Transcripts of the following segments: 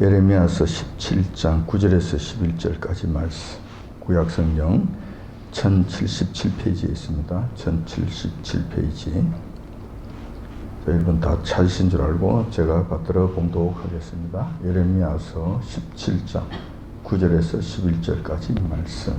예레미야서 17장 9절에서 11절까지 말씀, 구약성경 1077페이지에 있습니다. 1077페이지. 여러분 다 찾으신 줄 알고 제가 받들어 봉독하겠습니다. 예레미야서 17장 9절에서 11절까지 말씀.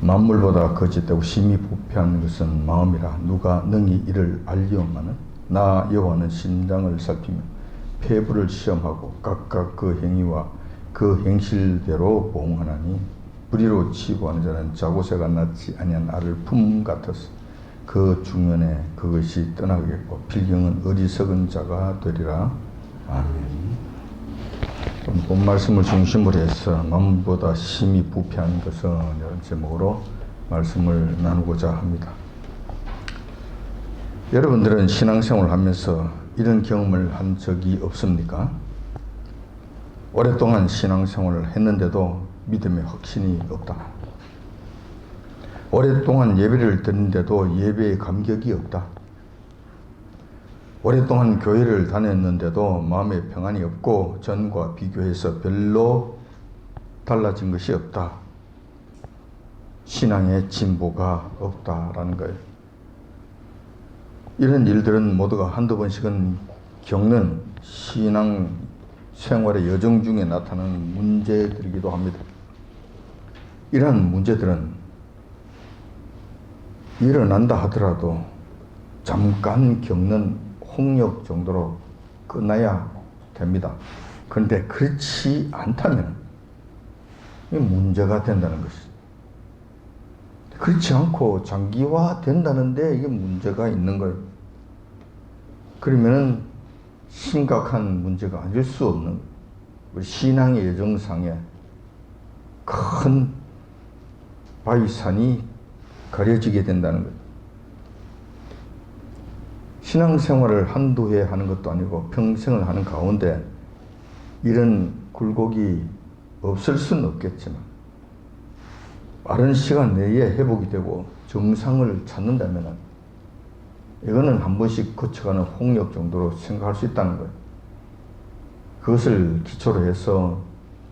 만물보다 거짓되고 심히 부패한 것은 마음이라. 누가 능히 이를 알리오마는 나 여호와는 심장을 살피며 폐부를 시험하고 각각 그 행위와 그 행실대로 보응하나니, 불의로 치부하는 자는 자고새가 낫지 아니한 알을 품 같아서 그 중년에 그것이 떠나겠고 필경은 어리석은 자가 되리라. 아멘. 본 말씀을 중심으로 해서 만물보다 심히 부패한 것은 이런 제목으로 말씀을 나누고자 합니다. 여러분들은 신앙생활을 하면서 이런 경험을 한 적이 없습니까? 오랫동안 신앙생활을 했는데도 믿음에 확신이 없다. 오랫동안 예배를 드렸는데도 예배에 감격이 없다. 오랫동안 교회를 다녔는데도 마음에 평안이 없고 전과 비교해서 별로 달라진 것이 없다. 신앙의 진보가 없다라는 거예요. 이런 일들은 모두가 한두 번씩은 겪는 신앙 생활의 여정 중에 나타나는 문제들이기도 합니다. 이러한 문제들은 일어난다 하더라도 잠깐 겪는 홍역 정도로 끝나야 됩니다. 그런데 그렇지 않다면 문제가 된다는 것이죠. 그렇지 않고 장기화 된다는데 이게 문제가 있는 거예요. 그러면은 심각한 문제가 아닐 수 없는, 우리 신앙의 여정상에 큰 바위산이 가려지게 된다는 거예요. 신앙생활을 한두 해 하는 것도 아니고 평생을 하는 가운데 이런 굴곡이 없을 수는 없겠지만 빠른 시간 내에 회복이 되고 정상을 찾는다면 이거는 한 번씩 거쳐가는 홍역 정도로 생각할 수 있다는 거예요. 그것을 기초로 해서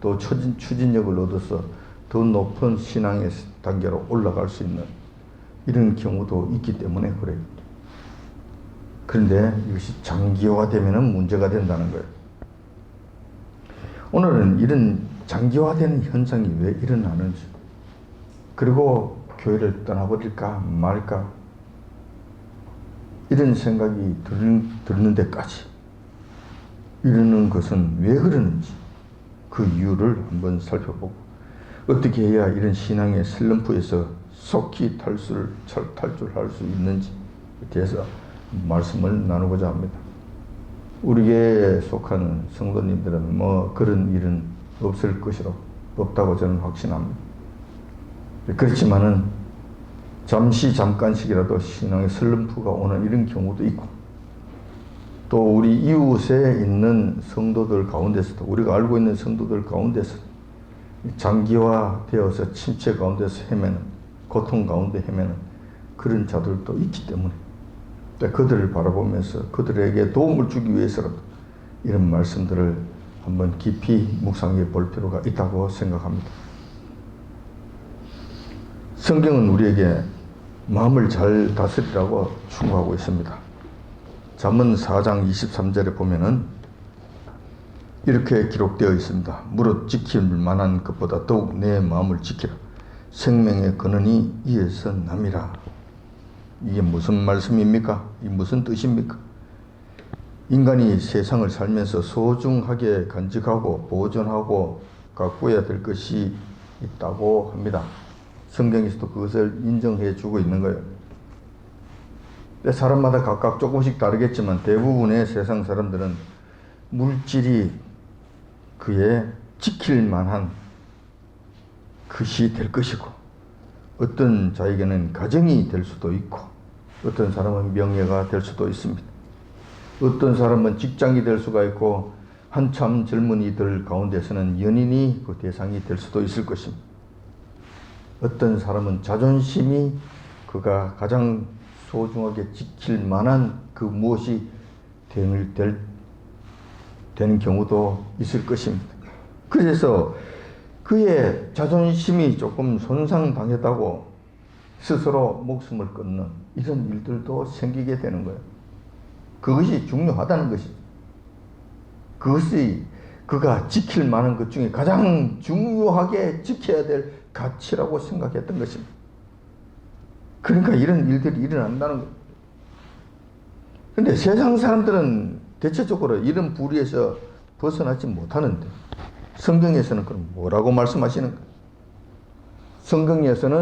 또 추진력을 얻어서 더 높은 신앙의 단계로 올라갈 수 있는 이런 경우도 있기 때문에 그래요. 그런데 이것이 장기화되면 문제가 된다는 거예요. 오늘은 이런 장기화되는 현상이 왜 일어나는지, 그리고 교회를 떠나버릴까 말까 이런 생각이 드는 데까지 이러는 것은 왜 그러는지 그 이유를 한번 살펴보고 어떻게 해야 이런 신앙의 슬럼프에서 속히 탈출할 수 있는지에 대해서 말씀을 나누고자 합니다. 우리 교회에 속하는 성도님들은 그런 일은 없을 것이라고, 없다고 저는 확신합니다. 그렇지만은 잠깐씩이라도 신앙의 슬럼프가 오는 이런 경우도 있고, 또 우리 이웃에 있는 성도들 가운데서도, 우리가 알고 있는 성도들 가운데서 장기화되어서 침체 가운데서 헤매는, 고통 가운데 헤매는 그런 자들도 있기 때문에 그들을 바라보면서 그들에게 도움을 주기 위해서라도 이런 말씀들을 한번 깊이 묵상해 볼 필요가 있다고 생각합니다. 성경은 우리에게 마음을 잘 다스리라고 충고하고 있습니다. 잠언 4장 23절에 보면은 이렇게 기록되어 있습니다. 무릇 지킬 만한 것보다 더욱 내 마음을 지키라. 생명의 근원이 이에서 남이라. 이게 무슨 말씀입니까? 이 무슨 뜻입니까? 인간이 세상을 살면서 소중하게 간직하고 보존하고 가꾸어야 될 것이 있다고 합니다. 성경에서도 그것을 인정해 주고 있는 거예요. 사람마다 각각 조금씩 다르겠지만 대부분의 세상 사람들은 물질이 그의 지킬 만한 것이 될 것이고, 어떤 자에게는 가정이 될 수도 있고, 어떤 사람은 명예가 될 수도 있습니다. 어떤 사람은 직장이 될 수가 있고, 한참 젊은이들 가운데서는 연인이 그 대상이 될 수도 있을 것입니다. 어떤 사람은 자존심이 그가 가장 소중하게 지킬 만한 그 무엇이 되는 경우도 있을 것입니다. 그래서 그의 자존심이 조금 손상당했다고 스스로 목숨을 끊는 이런 일들도 생기게 되는 거예요. 그것이 중요하다는 것이죠. 그것이 그가 지킬 만한 것 중에 가장 중요하게 지켜야 될 가치라고 생각했던 것입니다. 그러니까 이런 일들이 일어난다는 거예요. 근데 세상 사람들은 대체적으로 이런 불의에서 벗어나지 못하는데 성경에서는 그럼 뭐라고 말씀하시는 거예요?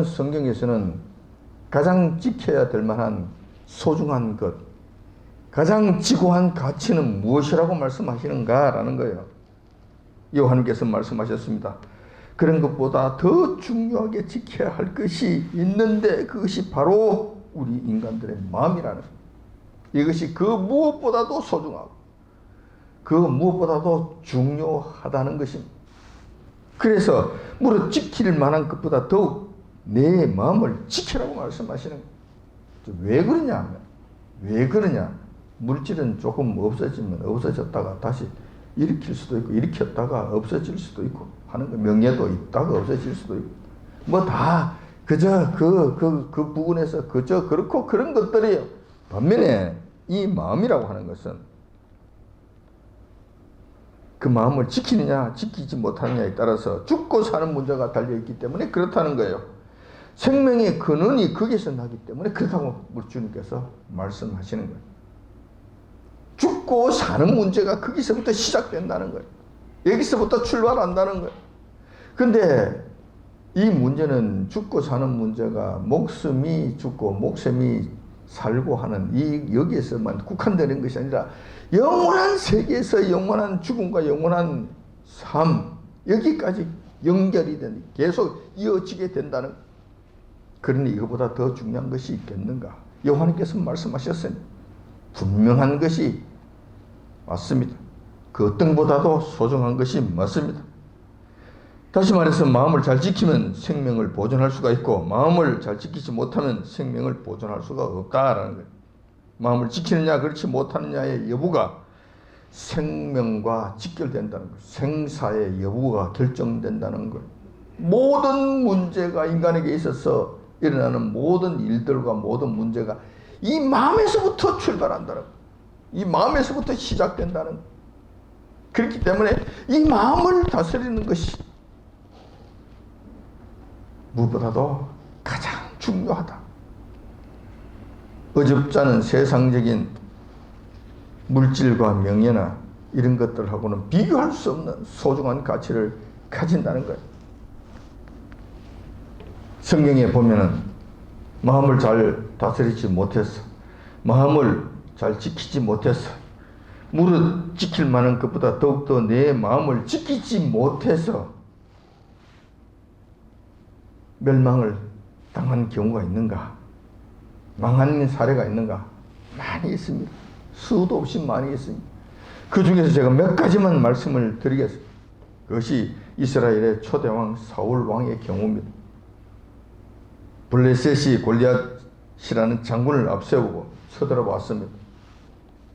성경에서는 가장 지켜야 될 만한 소중한 것, 가장 지고한 가치는 무엇이라고 말씀하시는가라는 거예요. 요한께서 말씀하셨습니다. 그런 것보다 더 중요하게 지켜야 할 것이 있는데 그것이 바로 우리 인간들의 마음이라는 거예요. 이것이 그 무엇보다도 소중하고 그 무엇보다도 중요하다는 것입니다. 그래서 무릇 지킬 만한 것보다 더욱 내 마음을 지키라고 말씀하시는 거예요. 왜 그러냐? 물질은 조금 없어지면 없어졌다가 다시 일으킬 수도 있고 일으켰다가 없어질 수도 있고 하는 거. 명예도 있다가 없어질 수도 있고 뭐 다 그저 그 부분에서 그저 그렇고 그런 것들이에요. 반면에 이 마음이라고 하는 것은 그 마음을 지키느냐 지키지 못하느냐에 따라서 죽고 사는 문제가 달려있기 때문에 그렇다는 거예요. 생명의 근원이 거기서 나기 때문에 그렇다고 우리 주님께서 말씀하시는 거예요. 죽고 사는 문제가 거기서부터 시작된다는 거예요. 여기서부터 출발한다는 거예요. 근데 이 문제는 죽고 사는 문제가 목숨이 죽고 목숨이 살고 하는 이 여기에서만 국한되는 것이 아니라 영원한 세계에서 영원한 죽음과 영원한 삶 여기까지 연결이 되는 계속 이어지게 된다는 그러니 이거보다 더 중요한 것이 있겠는가? 요한께서 말씀하셨으니 분명한 것이 맞습니다. 그 어떤 것보다도 소중한 것이 맞습니다. 다시 말해서 마음을 잘 지키면 생명을 보존할 수가 있고 마음을 잘 지키지 못하면 생명을 보존할 수가 없다라는 거예요. 마음을 지키느냐 그렇지 못하느냐의 여부가 생명과 직결된다는 거예요. 생사의 여부가 결정된다는 거예요. 모든 문제가 인간에게 있어서 일어나는 모든 일들과 모든 문제가 이 마음에서부터 출발한다는 거예요. 이 마음에서부터 시작된다는 거예요. 그렇기 때문에 이 마음을 다스리는 것이 무엇보다도 가장 중요하다. 어줍잖은 세상적인 물질과 명예나 이런 것들하고는 비교할 수 없는 소중한 가치를 가진다는 거예요. 성경에 보면은 마음을 잘 다스리지 못해서 마음을 잘 지키지 못해서 무릇 지킬 만한 것보다 더욱더 내 마음을 지키지 못해서 멸망을 당한 경우가 있는가? 망한 사례가 있는가? 많이 있습니다. 수도 없이 많이 있습니다. 그 중에서 제가 몇 가지만 말씀을 드리겠습니다. 그것이 이스라엘의 초대왕 사울 왕의 경우입니다. 블레셋이 골리앗이라는 장군을 앞세우고 쳐들어 왔습니다.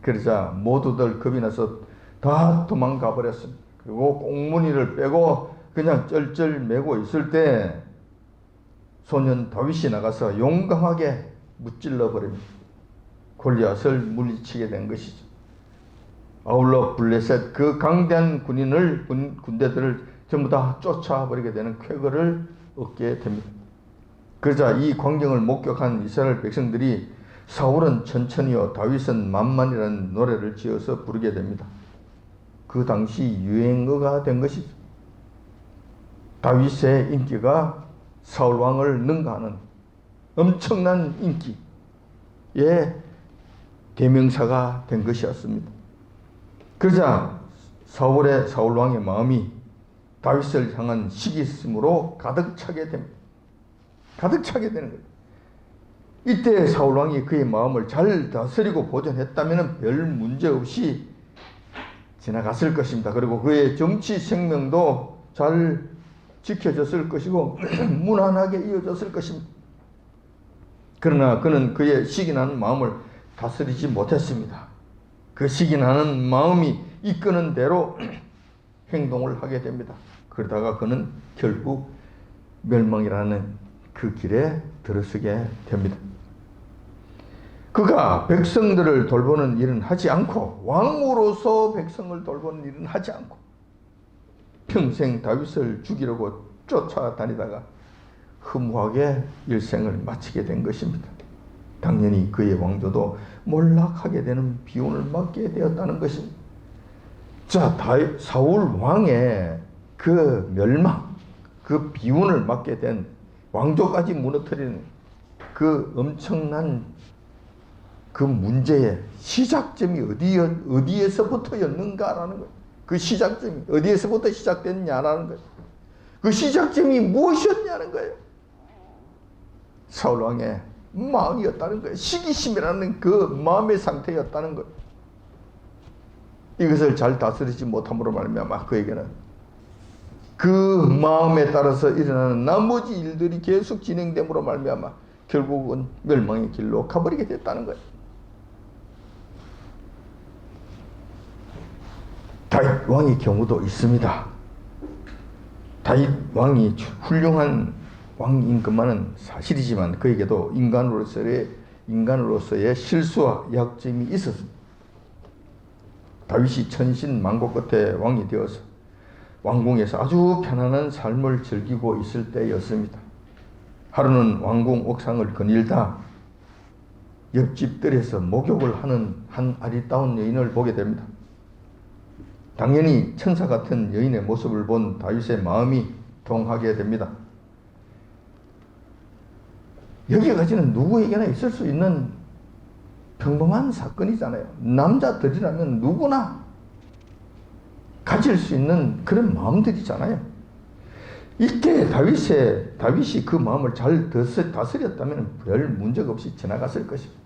그러자 모두들 겁이 나서 다 도망가 버렸습니다. 그리고 꽁무니를 빼고 그냥 쩔쩔매고 있을 때 소년 다윗이 나가서 용감하게 무찔러 버립니다. 골리앗을 물리치게 된 것이죠. 아울러 블레셋 그 강대한 군대들을 전부 다 쫓아버리게 되는 쾌거를 얻게 됩니다. 그러자 이 광경을 목격한 이스라엘 백성들이 사울은 천천히요 다윗은 만만이라는 노래를 지어서 부르게 됩니다. 그 당시 유행어가 된 것이죠. 다윗의 인기가 사울 왕을 능가하는 엄청난 인기의 대명사가 된 것이었습니다. 그러자 사울 왕의 마음이 다윗을 향한 시기심으로 가득 차게 됩니다. 가득 차게 되는 거예요. 이때 사울 왕이 그의 마음을 잘 다스리고 보존했다면 별 문제 없이 지나갔을 것입니다. 그리고 그의 정치 생명도 잘 지켜졌을 것이고 무난하게 이어졌을 것입니다. 그러나 그는 그의 시기나는 마음을 다스리지 못했습니다. 그 시기나는 마음이 이끄는 대로 행동을 하게 됩니다. 그러다가 그는 결국 멸망이라는 그 길에 들어서게 됩니다. 그가 백성들을 돌보는 일은 하지 않고 왕으로서 백성을 돌보는 일은 하지 않고 평생 다윗을 죽이려고 쫓아다니다가 허무하게 일생을 마치게 된 것입니다. 당연히 그의 왕조도 몰락하게 되는 비운을 맞게 되었다는 것입니다. 자, 사울 왕의 그 멸망, 그 비운을 맞게 된 왕조까지 무너뜨리는 그 엄청난 그 문제의 시작점이 어디에서부터였는가라는 거예요. 그 시작점이 어디에서부터 시작됐냐라는 거예요. 그 시작점이 무엇이었냐는 거예요. 사울왕의 마음이었다는 거예요. 시기심이라는 그 마음의 상태였다는 거예요. 이것을 잘 다스리지 못함으로 말미암아 그에게는 그 마음에 따라서 일어나는 나머지 일들이 계속 진행됨으로 말미암아 결국은 멸망의 길로 가버리게 됐다는 거예요. 다윗 왕의 경우도 있습니다. 다윗 왕이 훌륭한 왕인 것만은 사실이지만 그에게도 인간으로서의 실수와 약점이 있었습니다. 다윗이 천신만고 끝에 왕이 되어서 왕궁에서 아주 편안한 삶을 즐기고 있을 때였습니다. 하루는 왕궁 옥상을 거닐다 옆집들에서 목욕을 하는 한 아리따운 여인을 보게 됩니다. 당연히 천사 같은 여인의 모습을 본 다윗의 마음이 동하게 됩니다. 여기까지는 누구에게나 있을 수 있는 평범한 사건이잖아요. 남자들이라면 누구나 가질 수 있는 그런 마음들이잖아요. 이때 다윗이 그 마음을 잘 다스렸다면 별 문제가 없이 지나갔을 것입니다.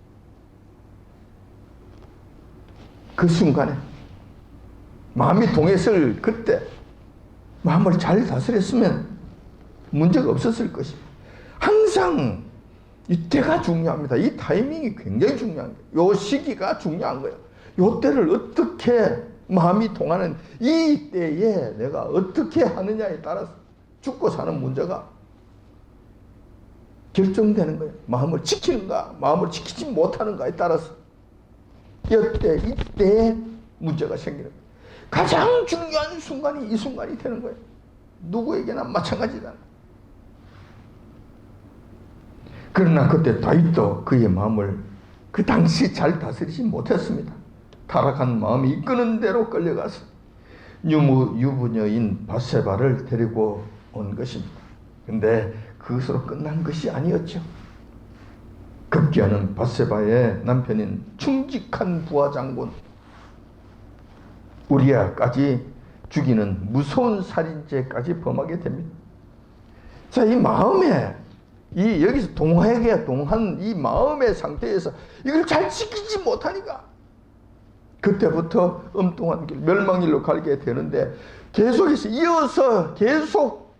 그 순간에 마음이 동했을 그때 마음을 잘 다스렸으면 문제가 없었을 것입니다. 항상 이때가 중요합니다. 이 타이밍이 굉장히 중요한 거예요. 이 시기가 중요한 거예요. 이 때를 어떻게 마음이 통하는 이 때에 내가 어떻게 하느냐에 따라서 죽고 사는 문제가 결정되는 거예요. 마음을 지키는가, 마음을 지키지 못하는가에 따라서 이때에 문제가 생기는 거예요. 가장 중요한 순간이 이 순간이 되는 거예요. 누구에게나 마찬가지다. 그러나 그때 다윗도 그의 마음을 그 당시 잘 다스리지 못했습니다. 타락한 마음이 이끄는 대로 끌려가서 유부녀인 밧세바를 데리고 온 것입니다. 근데 그것으로 끝난 것이 아니었죠. 급기야는 밧세바의 남편인 충직한 부하 장군 우리아까지 죽이는 무서운 살인죄까지 범하게 됩니다. 자, 이 마음에 여기서 동한 이 마음의 상태에서 이걸 잘 지키지 못하니까 그때부터 엉뚱한 길, 멸망길로 가게 되는데 계속해서 이어서 계속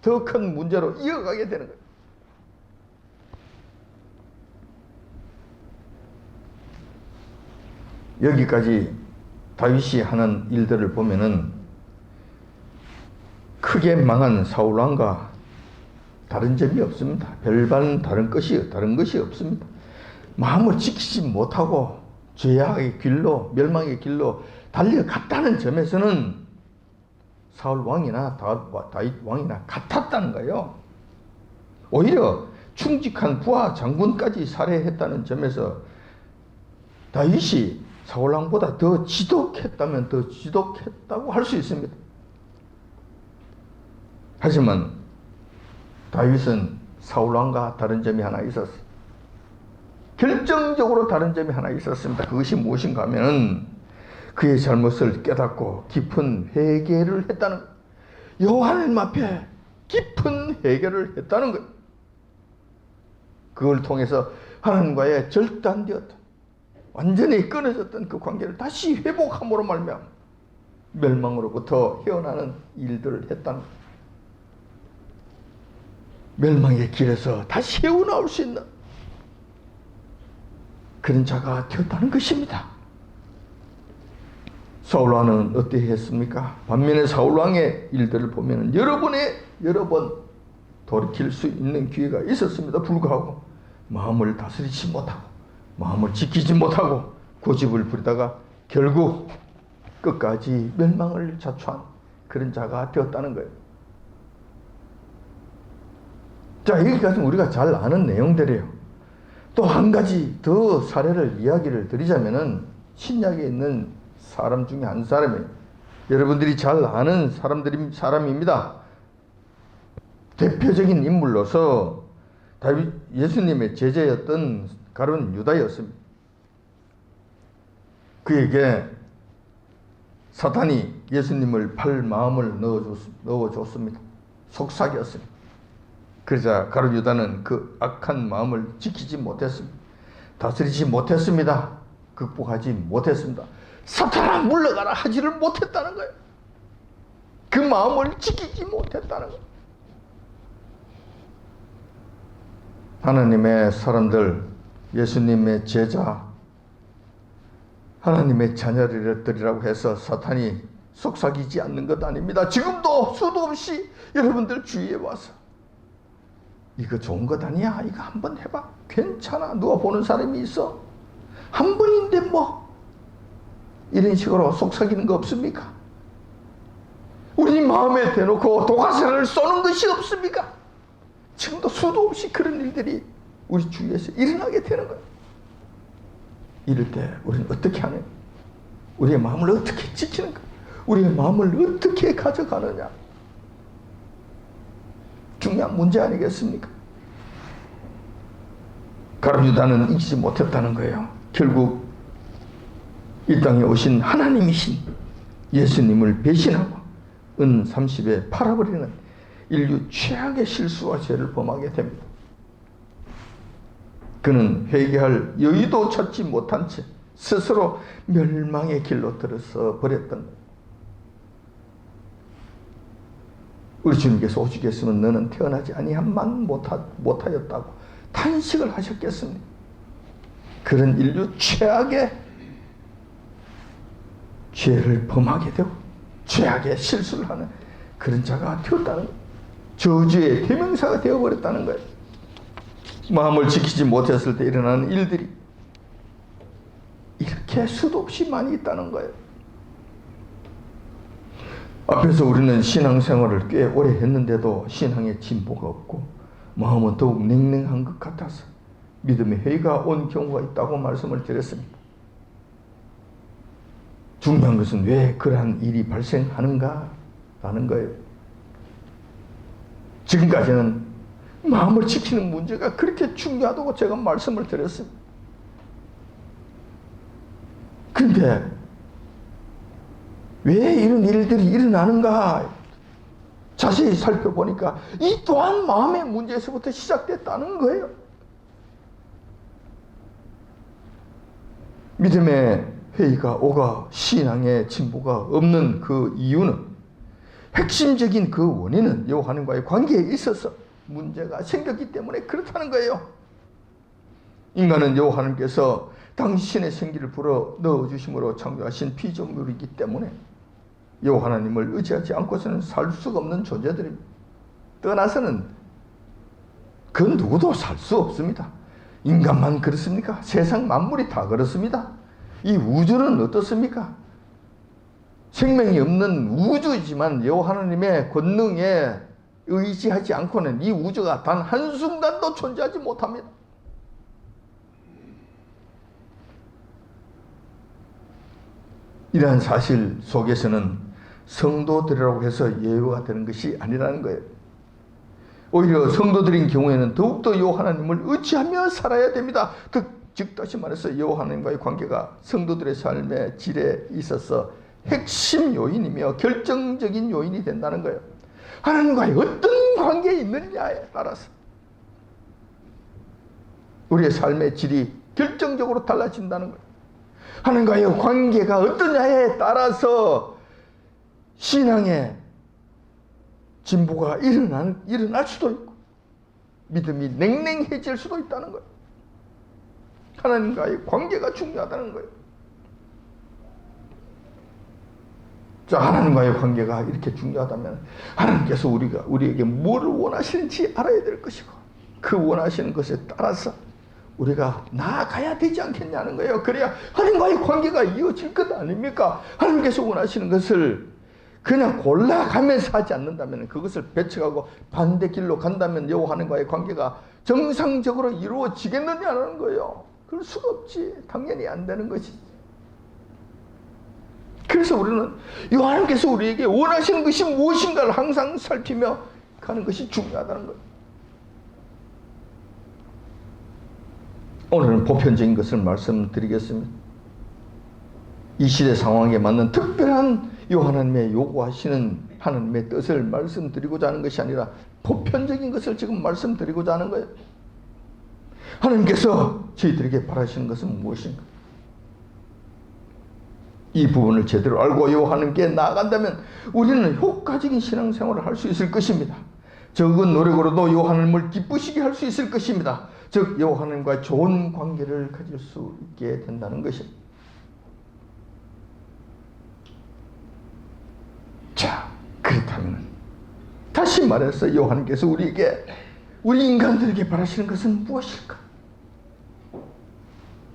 더 큰 문제로 이어가게 되는 거예요. 여기까지 다윗이 하는 일들을 보면은 크게 망한 사울왕과 다른 점이 없습니다. 별반 다른 것이 없습니다. 마음을 지키지 못하고 죄악의 길로, 멸망의 길로 달려갔다는 점에서는 사울 왕이나 다윗 왕이나 같았다는 거예요. 오히려 충직한 부하 장군까지 살해했다는 점에서 다윗이 사울 왕보다 더 지독했다면 더 지독했다고 할 수 있습니다. 하지만 다윗은 사울 왕과 다른 점이 하나 있었어요. 결정적으로 다른 점이 하나 있었습니다. 그것이 무엇인가 하면 그의 잘못을 깨닫고 깊은 회개를 했다는 거예요. 여호와 하나님 앞에 깊은 회개를 했다는 거예요. 그걸 통해서 하나님과의 절단되었던 완전히 끊어졌던 그 관계를 다시 회복함으로 말미암아 멸망으로부터 헤어나는 일들을 했다는 거예요. 멸망의 길에서 다시 헤어나올 수 있는 그런 자가 되었다는 것입니다. 사울왕은 어떻게 했습니까? 반면에 사울왕의 일들을 보면 여러 번 돌이킬 수 있는 기회가 있었습니다. 불구하고 마음을 다스리지 못하고 마음을 지키지 못하고 고집을 부리다가 결국 끝까지 멸망을 자초한 그런 자가 되었다는 거예요. 자, 여기까지 우리가 잘 아는 내용들이에요. 또 한 가지 더 사례를 이야기를 드리자면은 신약에 있는 사람 중에 한 사람이에요. 여러분들이 잘 아는 사람입니다. 대표적인 인물로서 다윗 예수님의 제자였던 가룟 유다였습니다. 그에게 사탄이 예수님을 팔 마음을 넣어줬습니다. 속삭였습니다. 그러자 가룟 유다는 그 악한 마음을 지키지 못했습니다. 다스리지 못했습니다. 극복하지 못했습니다. 사탄아 물러가라 하지를 못했다는 거예요. 그 마음을 지키지 못했다는 거예요. 하나님의 사람들, 예수님의 제자, 하나님의 자녀들이라고 해서 사탄이 속삭이지 않는 것 아닙니다. 지금도 수도 없이 여러분들 주위에 와서 이거 좋은 것 아니야? 이거 한번 해봐. 괜찮아. 누가 보는 사람이 있어? 한 번인데 뭐 이런 식으로 속삭이는 거 없습니까? 우리 마음에 대놓고 도가세를 쏘는 것이 없습니까? 지금도 수도 없이 그런 일들이 우리 주위에서 일어나게 되는 거예요. 이럴 때 우리는 어떻게 하느냐? 우리의 마음을 어떻게 지키는가? 우리의 마음을 어떻게 가져가느냐? 중요한 문제 아니겠습니까? 가룟 유다는 이기지 못했다는 거예요. 결국 이 땅에 오신 하나님이신 예수님을 배신하고 은 30에 팔아버리는 인류 최악의 실수와 죄를 범하게 됩니다. 그는 회개할 여유도 찾지 못한 채 스스로 멸망의 길로 들어서 버렸던 거예요. 우리 주님께서 오시겠으면 너는 태어나지 아니함만 못하였다고 탄식을 하셨겠습니까? 그런 인류 최악의 죄를 범하게 되고 최악의 실수를 하는 그런 자가 되었다는 거예요. 저주의 대명사가 되어버렸다는 거예요. 마음을 지키지 못했을 때 일어나는 일들이 이렇게 수도 없이 많이 있다는 거예요. 앞에서 우리는 신앙생활을 꽤 오래 했는데도 신앙에 진보가 없고 마음은 더욱 냉랭한 것 같아서 믿음의 회의가 온 경우가 있다고 말씀을 드렸습니다. 중요한 것은 왜 그러한 일이 발생하는가 라는 거예요. 지금까지는 마음을 지키는 문제가 그렇게 중요하다고 제가 말씀을 드렸습니다. 그런데 왜 이런 일들이 일어나는가 자세히 살펴보니까 이 또한 마음의 문제에서부터 시작됐다는 거예요. 믿음의 회의가 오가 신앙의 진보가 없는 그 이유는 핵심적인 그 원인은 여호와 하나님과의 관계에 있어서 문제가 생겼기 때문에 그렇다는 거예요. 인간은 여호와 하나님께서 당신의 생기를 불어 넣어주심으로 창조하신 피조물이기 때문에 여호와 하나님을 의지하지 않고서는 살 수가 없는 존재들입니다. 떠나서는 그 누구도 살 수 없습니다. 인간만 그렇습니까? 세상 만물이 다 그렇습니다. 이 우주는 어떻습니까? 생명이 없는 우주이지만 여호와 하나님의 권능에 의지하지 않고는 이 우주가 단 한순간도 존재하지 못합니다. 이러한 사실 속에서는 성도들이라고 해서 예외가 되는 것이 아니라는 거예요. 오히려 성도들인 경우에는 더욱더 여호와 하나님을 의지하며 살아야 됩니다. 즉 다시 말해서 여호와 하나님과의 관계가 성도들의 삶의 질에 있어서 핵심 요인이며 결정적인 요인이 된다는 거예요. 하나님과의 어떤 관계에 있느냐에 따라서 우리의 삶의 질이 결정적으로 달라진다는 거예요. 하나님과의 관계가 어떠냐에 따라서 신앙의 진보가 일어날 수도 있고 믿음이 냉랭해질 수도 있다는 거예요. 하나님과의 관계가 중요하다는 거예요. 하나님과의 관계가 이렇게 중요하다면 하나님께서 우리에게 뭐를 원하시는지 알아야 될 것이고 그 원하시는 것에 따라서 우리가 나아가야 되지 않겠냐는 거예요. 그래야 하나님과의 관계가 이어질 것 아닙니까? 하나님께서 원하시는 것을 그냥 골라가면서 하지 않는다면, 그것을 배척하고 반대길로 간다면 여호와 하나님과의 관계가 정상적으로 이루어지겠느냐는 거예요. 그럴 수가 없지. 당연히 안 되는 것이지. 그래서 우리는 하나님께서 우리에게 원하시는 것이 무엇인가를 항상 살피며 가는 것이 중요하다는 거예요. 오늘은 보편적인 것을 말씀드리겠습니다. 이 시대 상황에 맞는 특별한 하나님의 요구하시는 하나님의 뜻을 말씀드리고자 하는 것이 아니라 보편적인 것을 지금 말씀드리고자 하는 거예요. 하나님께서 저희들에게 바라시는 것은 무엇인가? 이 부분을 제대로 알고 하나님께 나아간다면 우리는 효과적인 신앙생활을 할 수 있을 것입니다. 적은 노력으로도 하나님을 기쁘시게 할 수 있을 것입니다. 즉 하나님과 좋은 관계를 가질 수 있게 된다는 것입니다. 자, 그렇다면 다시 말해서 하나님께서 우리 인간들에게 바라시는 것은 무엇일까?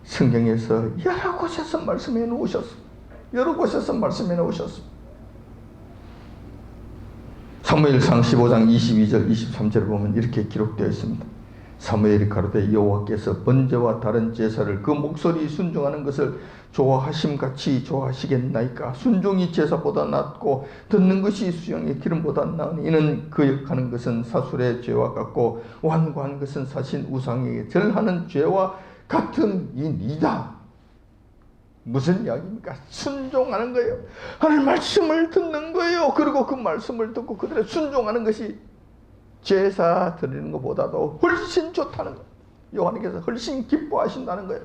성경에서 여러 곳에서 말씀해 놓으셨습니다. 사무엘상 15장 22절 23절을 보면 이렇게 기록되어 있습니다. 사무엘이 가로되 여호와께서 번제와 다른 제사를 그 목소리 순종하는 것을 좋아하심같이 좋아하시겠나이까? 순종이 제사보다 낫고 듣는 것이 수양의 기름보다 나으니 이는 거역하는 것은 사술의 죄와 같고 완고한 것은 사신 우상에게 절하는 죄와 같음이니이다. 무슨 이야기입니까? 순종하는 거예요. 하나님 말씀을 듣는 거예요. 그리고 그 말씀을 듣고 그대로 순종하는 것이 제사 드리는 것보다도 훨씬 좋다는 거예요. 여호와께서 훨씬 기뻐하신다는 거예요.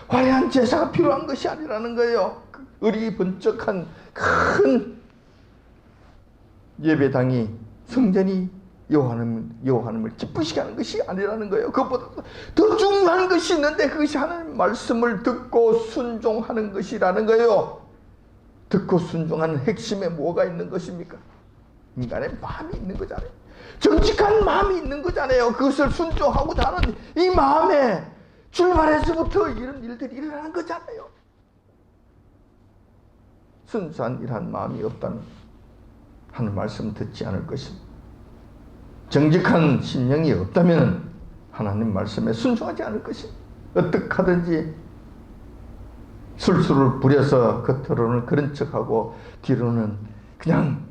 화려한 제사가 필요한 것이 아니라는 거예요. 의리번쩍한 큰 예배당이, 성전이 여호와님을 기쁘시게 하는 것이 아니라는 거예요. 그것보다 더 중요한 것이 있는데 그것이 하나님 말씀을 듣고 순종하는 것이라는 거예요. 듣고 순종하는 핵심에 뭐가 있는 것입니까? 인간의 마음이 있는 거잖아요. 정직한 마음이 있는 거잖아요. 그것을 순종하고자 하는 이 마음에 출발해서부터 이런 일들이 일어나는 거잖아요. 순수한 이러한 마음이 없다면 하는 말씀 듣지 않을 것입니다. 정직한 심령이 없다면 하나님 말씀에 순종하지 않을 것입니다. 어떻게 하든지 술수를 부려서 겉으로는 그런 척하고 뒤로는 그냥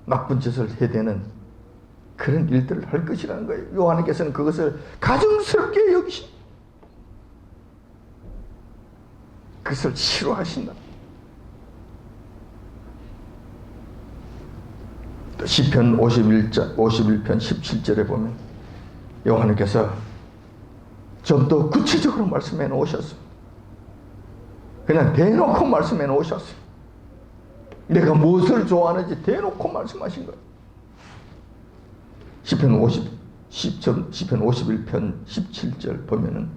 나쁜 짓을 해대는 그런 일들을 할 것이라는 거예요. 하나님께서는 그것을 가증스럽게 여기십니다. 그것을 싫어하신다. 또 시편 51편 17절에 보면 하나님께서 좀 더 구체적으로 말씀해 놓으셨어요. 그냥 대놓고 말씀해 놓으셨어요. 내가 무엇을 좋아하는지 대놓고 말씀하신 거예요. 시편 51편 17절 보면은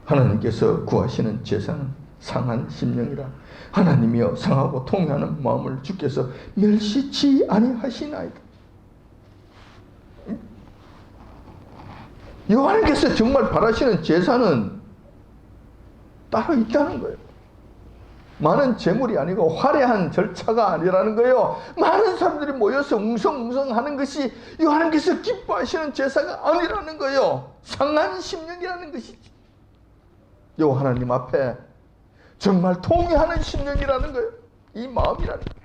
하나님께서 구하시는 제사는 상한 심령이라 하나님이여 상하고 통회하는 마음을 주께서 멸시치 아니하시나이다. 하나님께서 정말 바라시는 제사는 따로 있다는 거예요. 많은 제물이 아니고 화려한 절차가 아니라는 거예요. 많은 사람들이 모여서 웅성웅성 하는 것이 하나님께서 기뻐하시는 제사가 아니라는 거예요. 상한 심령이라는 것이지. 하나님 앞에 정말 통회하는 심령이라는 거예요. 이 마음이라는 거예요.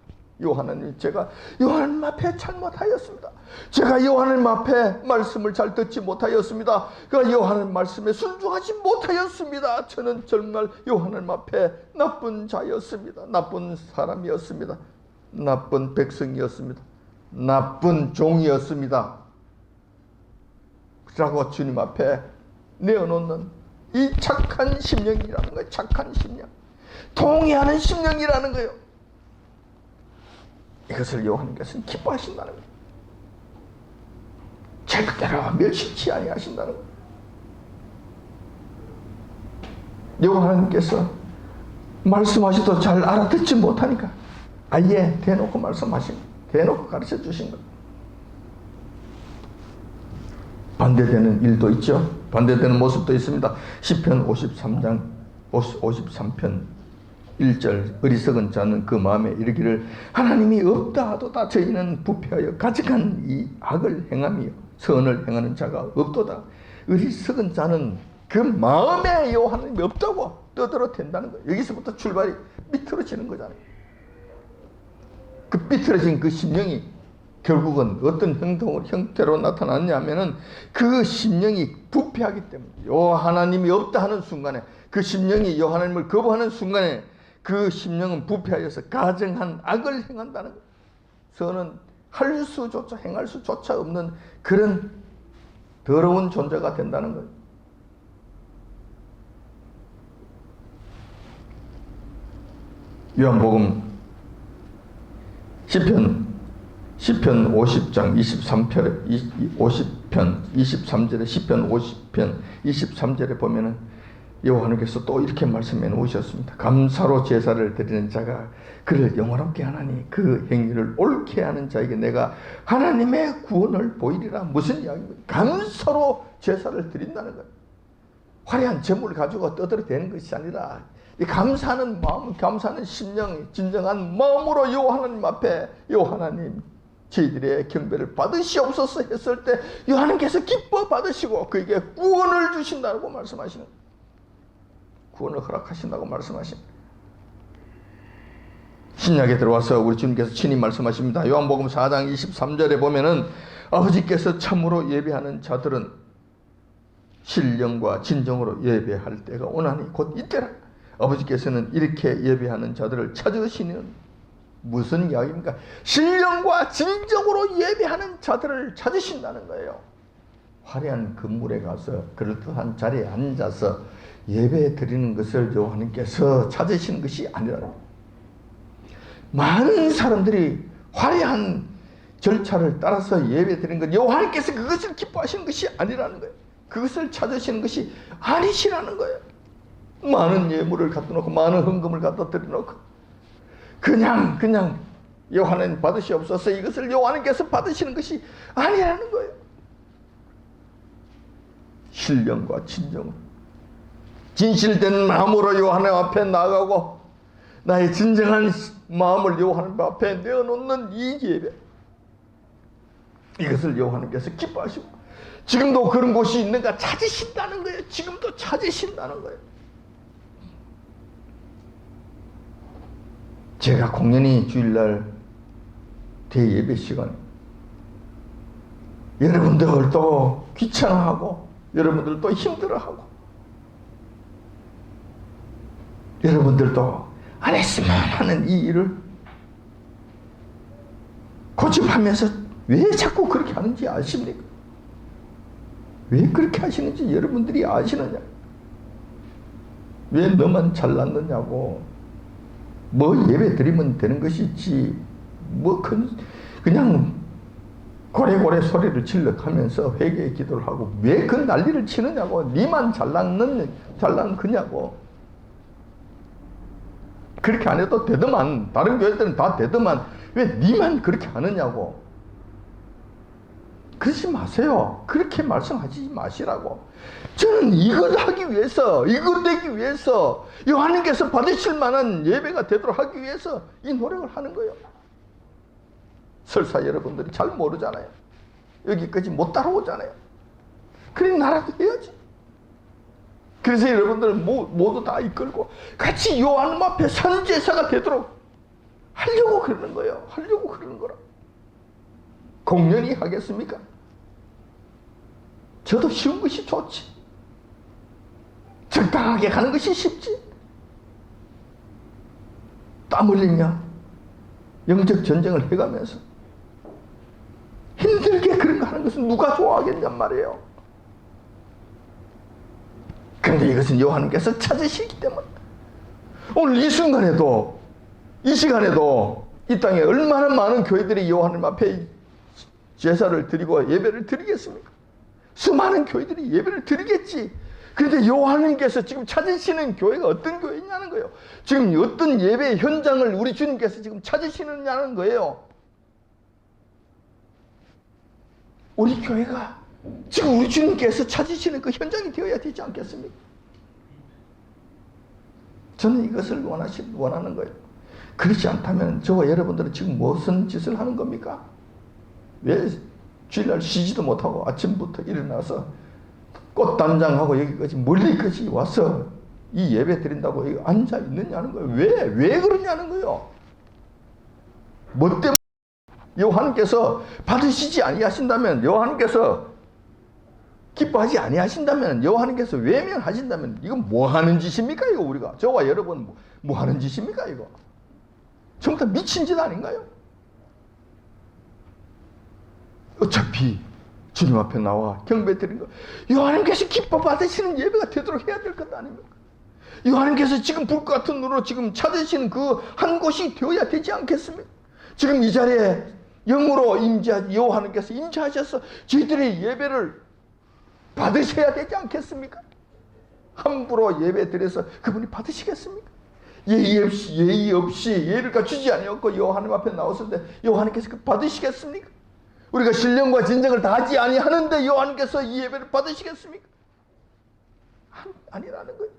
하나님, 제가 하나님 앞에 잘못하였습니다. 제가 하나님 앞에 말씀을 잘 듣지 못하였습니다. 하나님 말씀에 순종하지 못하였습니다. 저는 정말 하나님 앞에 나쁜 자였습니다. 나쁜 사람이었습니다. 나쁜 백성이었습니다. 나쁜 종이었습니다. 라고 주님 앞에 내어놓는 이 착한 심령이라는 거예요. 착한 심령, 통회하는 심령이라는 거예요. 이것을 하나님께서는 기뻐하신다는 거예요. 절대로 멸시치 아니하신다는 거예요. 하나님께서 말씀하셔도 잘 알아듣지 못하니까 아예 대놓고 말씀하신 거, 대놓고 가르쳐 주신 것. 반대되는 일도 있죠. 반대되는 모습도 있습니다. 시편 53편 1절 어리석은 자는 그 마음에 이르기를 하나님이 없다 하도다. 저희는 부패하여 가증한 이 악을 행하며 선을 행하는 자가 없도다. 어리석은 자는 그 마음에 하나님이 없다고 떠들어댄다는 거예요. 여기서부터 출발이 삐뚤어지는 거잖아요. 그 삐뚤어진 그 심령이 결국은 어떤 형태로 나타났냐면은 그 심령이 부패하기 때문에 하나님이 없다 하는 순간에 그 심령이 하나님을 거부하는 순간에 그 심령은 부패하여서 가증한 악을 행한다는 거예요. 선은 할 수조차 행할 수조차 없는 그런 더러운 존재가 된다는 거예요. 요한복음 시편 50장 23절에 시편 50편 23절에 보면은 여호와께서 또 이렇게 말씀해 놓으셨습니다. 감사로 제사를 드리는 자가 그를 영화롭게 하나니 그 행위를 옳게 하는 자에게 내가 하나님의 구원을 보이리라. 무슨 이야기입니까? 감사로 제사를 드린다는 거예요. 화려한 제물을 가지고 떠들어대는 것이 아니라 이 감사하는 마음, 감사하는 심령, 진정한 마음으로 하나님 앞에 하나님 저희들의 경배를 받으시옵소서 했을 때 하나님께서 기뻐 받으시고 그에게 구원을 주신다고 말씀하시는 거예요. 구원을 허락하신다고 말씀하신 신약에 들어와서 우리 주님께서 친히 말씀하십니다. 요한복음 4장 23절에 보면은 아버지께서 참으로 예배하는 자들은 신령과 진정으로 예배할 때가 오나니 곧 이때라. 아버지께서는 이렇게 예배하는 자들을 찾으시는 무슨 이야기입니까? 신령과 진정으로 예배하는 자들을 찾으신다는 거예요. 화려한 건물에 가서 그럴듯한 자리에 앉아서 예배 드리는 것을 하나님께서 찾으시는 것이 아니라 많은 사람들이 화려한 절차를 따라서 예배 드리는 것, 하나님께서 그것을 기뻐하시는 것이 아니라는 거예요. 그것을 찾으시는 것이 아니시라는 거예요. 많은 예물을 갖다 놓고 많은 헌금을 갖다 드려놓고 그냥 하나님 받으시옵소서 이것을 하나님께서 받으시는 것이 아니라는 거예요. 신령과 진정으로 진실된 마음으로 하나님 앞에 나아가고 나의 진정한 마음을 하나님 앞에 내어놓는 이 예배, 이것을 하나님께서 기뻐하시고 지금도 그런 곳이 있는가 찾으신다는 거예요. 지금도 찾으신다는 거예요. 제가 공연히 주일날 대예배 시간에 여러분들 또 귀찮아하고 여러분들 또 힘들어하고 여러분들도 안 했으면 하는 이 일을 고집하면서 왜 자꾸 그렇게 하는지 아십니까? 왜 그렇게 하시는지 여러분들이 아시느냐? 왜 너만 잘났느냐고. 뭐 예배 드리면 되는 것이지 뭐 그냥 고래고래 소리를 질러가면서 회개의 기도를 하고 왜 그 난리를 치느냐고. 니만 잘난 거냐고. 그렇게 안 해도 되더만. 다른 교회들은 다 되더만 왜 니만 그렇게 하느냐고. 그러지 마세요. 그렇게 말씀하지 마시라고. 저는 이걸 하기 위해서, 이걸 되기 위해서, 하나님께서 받으실 만한 예배가 되도록 하기 위해서 이 노력을 하는 거예요. 설사 여러분들이 잘 모르잖아요. 여기까지 못 따라오잖아요. 그래 나라도 해야지. 그래서 여러분들 모두 다 이끌고 같이 하나님 앞에 선제사가 되도록 하려고 그러는 거예요. 하려고 그러는 거라. 공연히 하겠습니까? 저도 쉬운 것이 좋지. 적당하게 가는 것이 쉽지. 땀 흘리며 영적 전쟁을 해가면서 힘들게 그런 거 하는 것은 누가 좋아하겠냔 말이에요. 그런데 이것은 하나님께서 찾으시기 때문에 오늘 이 순간에도, 이 시간에도 이 땅에 얼마나 많은 교회들이 하나님 앞에 제사를 드리고 예배를 드리겠습니까? 수많은 교회들이 예배를 드리겠지. 그런데 하나님께서 지금 찾으시는 교회가 어떤 교회냐는 거예요. 지금 어떤 예배 현장을 우리 주님께서 지금 찾으시느냐는 거예요. 우리 교회가 지금 우리 주님께서 찾으시는 그 현장이 되어야 되지 않겠습니까? 저는 이것을 원하는 거예요. 그렇지 않다면 저와 여러분들은 지금 무슨 짓을 하는 겁니까? 왜 주일날 쉬지도 못하고 아침부터 일어나서 꽃단장하고 여기까지 멀리까지 와서 이 예배 드린다고 여기 앉아 있느냐는 거예요. 왜 그러냐는 거예요. 뭐 때문에 여호와께서 받으시지 아니하신다면, 여호와께서 기뻐하지 아니하신다면, 여호와께서 외면하신다면 이건 뭐 하는 짓입니까? 이거 우리가 저와 여러분 뭐 하는 짓입니까? 이거 전부 다 미친 짓 아닌가요? 어차피 주님 앞에 나와 경배 드린 거 여호와께서 기뻐 받으시는 예배가 되도록 해야 될 것 아닙니까? 여호와께서 지금 불 같은 눈으로 지금 찾으시는 그 한 곳이 되어야 되지 않겠습니까? 지금 이 자리에 영으로 여호와께서 임재하셔서 저희들의 예배를 받으셔야 되지 않겠습니까? 함부로 예배 드려서 그분이 받으시겠습니까? 예의 없이 예를 갖추지 아니었고 여호와님 앞에 나왔을 때 여호와께서 받으시겠습니까? 우리가 신령과 진정을 다하지 아니하는데 여호와께서 이 예배를 받으시겠습니까? 아니라는 거예요.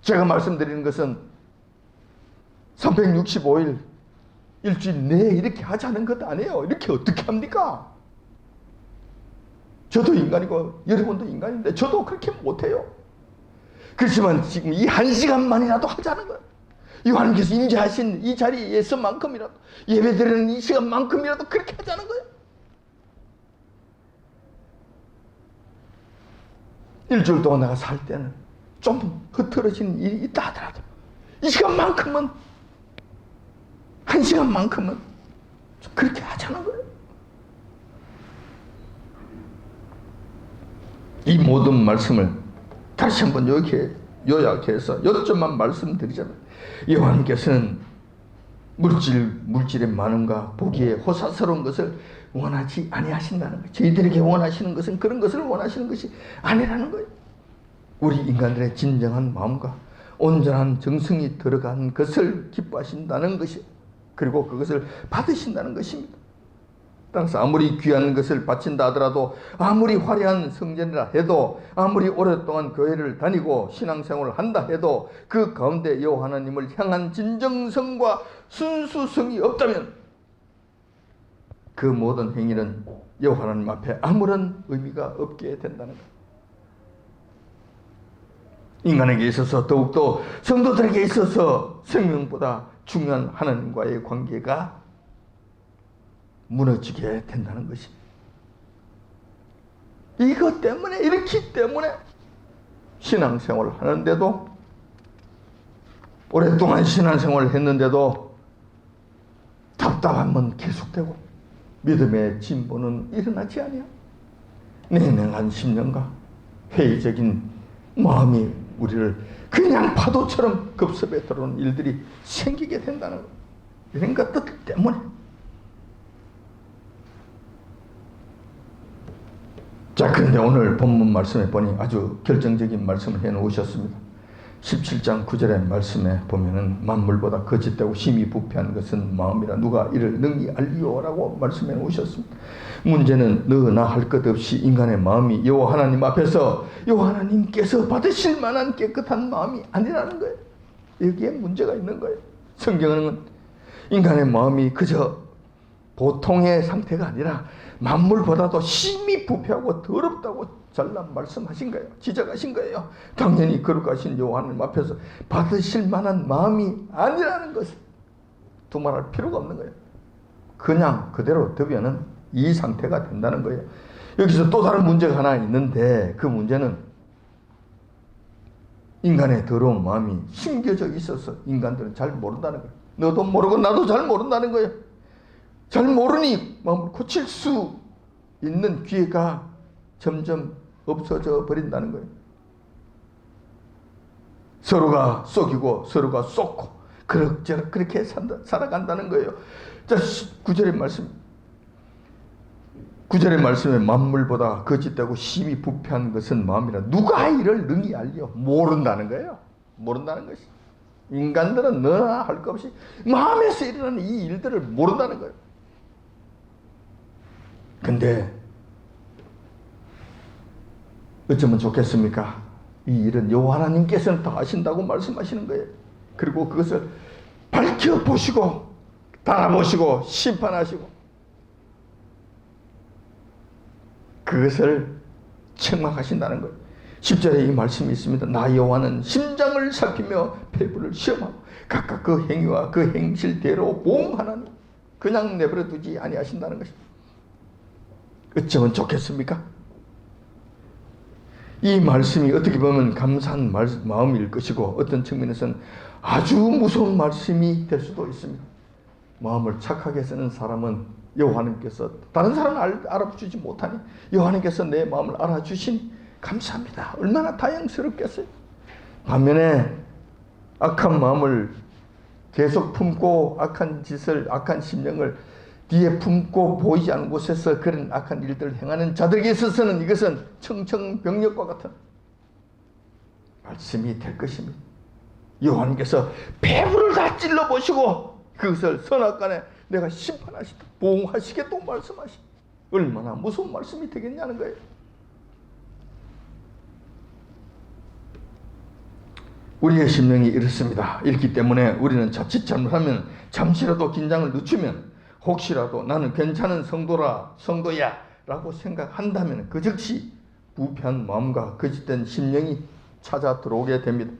제가 말씀드리는 것은 365일 일주일 내에 이렇게 하자는 것 아니에요. 이렇게 어떻게 합니까? 저도 인간이고 여러분도 인간인데 저도 그렇게 못해요. 그렇지만 지금 이 1시간만이라도 하자는 거예요. 하나님께서 임재하신 이 자리에서만큼이라도 예배드리는 이 시간만큼이라도 그렇게 하자는 거예요. 일주일 동안 내가 살 때는 좀 흐트러지는 일이 있다 하더라도 이 시간만큼은 1시간만큼은 좀 그렇게 하자는 거예요. 이 모든 말씀을 다시 한번 요약해서 요점만 말씀드리자면 여호와께서는 물질의 많음과 보기에 호사스러운 것을 원하지 아니하신다는 거예요. 저희들에게 원하시는 것은 그런 것을 원하시는 것이 아니라는 거예요. 우리 인간들의 진정한 마음과 온전한 정성이 들어간 것을 기뻐하신다는 것이, 그리고 그것을 받으신다는 것입니다. 땅에서 아무리 귀한 것을 바친다 하더라도, 아무리 화려한 성전이라 해도, 아무리 오랫동안 교회를 다니고 신앙생활을 한다 해도 그 가운데 여호와 하나님을 향한 진정성과 순수성이 없다면 그 모든 행위는 여호와 하나님 앞에 아무런 의미가 없게 된다는 것. 인간에게 있어서, 더욱더 성도들에게 있어서 생명보다 중요한 하나님과의 관계가 무너지게 된다는 것입니다. 이것 때문에, 이렇기 때문에 신앙생활을 하는데도, 오랫동안 신앙생활을 했는데도 답답함은 계속되고 믿음의 진보는 일어나지 아니야. 냉랭한 심령과 회의적인 마음이 우리를 그냥 파도처럼 급습에 들어오는 일들이 생기게 된다는 것. 이런 것들 때문에. 자, 그런데 오늘 본문 말씀에 보니 아주 결정적인 말씀을 해놓으셨습니다. 17장 9절의 말씀에 보면은 만물보다 거짓되고 심히 부패한 것은 마음이라 누가 이를 능히 알리오라고 말씀해 놓으셨습니다. 문제는 너나 할 것 없이 인간의 마음이 여호와 하나님 앞에서 여호와 하나님께서 받으실 만한 깨끗한 마음이 아니라는 거예요. 여기에 문제가 있는 거예요. 성경은 인간의 마음이 그저 보통의 상태가 아니라 만물보다도 심히 부패하고 더럽다고 잘난 말씀하신 거예요. 지적하신 거예요. 당연히 거룩하신 여호와 하나님 앞에서 받으실 만한 마음이 아니라는 것을 두말할 필요가 없는 거예요. 그냥 그대로 두면은 이 상태가 된다는 거예요. 여기서 또 다른 문제가 하나 있는데, 그 문제는 인간의 더러운 마음이 숨겨져 있어서 인간들은 잘 모른다는 거예요. 너도 모르고 나도 잘 모른다는 거예요. 잘 모르니 마음을 고칠 수 있는 기회가 점점 없어져 버린다는 거예요. 서로가 속이고 서로가 쏟고 그렇게 살아간다는 거예요. 자, 9절의 말씀. 9절의 말씀에 만물보다 거짓되고 심히 부패한 것은 마음이라. 누가 이를 능히 알려? 모른다는 거예요. 모른다는 것이. 인간들은 너나 할 것 없이 마음에서 일어나는 이 일들을 모른다는 거예요. 근데 어쩌면 좋겠습니까? 이 일은 여호와 하나님께서는 다 아신다고 말씀하시는 거예요. 그리고 그것을 밝혀보시고 달아보시고 심판하시고 그것을 책망하신다는 거예요. 10절에 이 말씀이 있습니다. 나 여호와는 심장을 살피며 폐부를 시험하고 각각 그 행위와 그 행실대로 보응하나니 그냥 내버려 두지 아니하신다는 것입니다. 어쩌면 좋겠습니까? 이 말씀이 어떻게 보면 감사한 마음일 것이고 어떤 측면에서는 아주 무서운 말씀이 될 수도 있습니다. 마음을 착하게 쓰는 사람은 여호와 하나님께서 다른 사람은 알아주지 못하니 여호와 하나님께서 내 마음을 알아주시니 감사합니다. 얼마나 다행스럽겠어요. 반면에 악한 마음을 계속 품고 악한 짓을 악한 심령을 뒤에 품고 보이지 않는 곳에서 그런 악한 일들을 행하는 자들에게 있어서는 이것은 청천벽력과 같은 말씀이 될 것입니다. 여호와님께서 배부를 다 찔러보시고 그것을 선악간에 내가 심판하시다 보응하시겠다고 말씀하시. 얼마나 무서운 말씀이 되겠냐는 거예요. 우리의 심령이 이렇습니다. 이렇기 때문에 우리는 자칫 잘못하면 잠시라도 긴장을 늦추면 혹시라도 나는 괜찮은 성도야 라고 생각한다면 그 즉시 부패한 마음과 거짓된 심령이 찾아 들어오게 됩니다.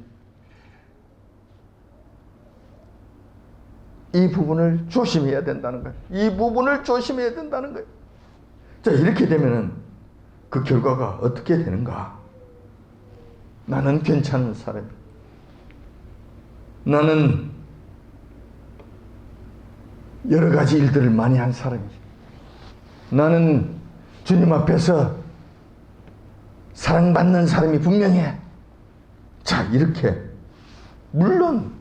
이 부분을 조심해야 된다는 거예요. 이 부분을 조심해야 된다는 거예요. 자, 이렇게 되면은 그 결과가 어떻게 되는가? 나는 괜찮은 사람이야. 나는 여러 가지 일들을 많이 한 사람이지. 나는 주님 앞에서 사랑받는 사람이 분명해. 자, 이렇게 물론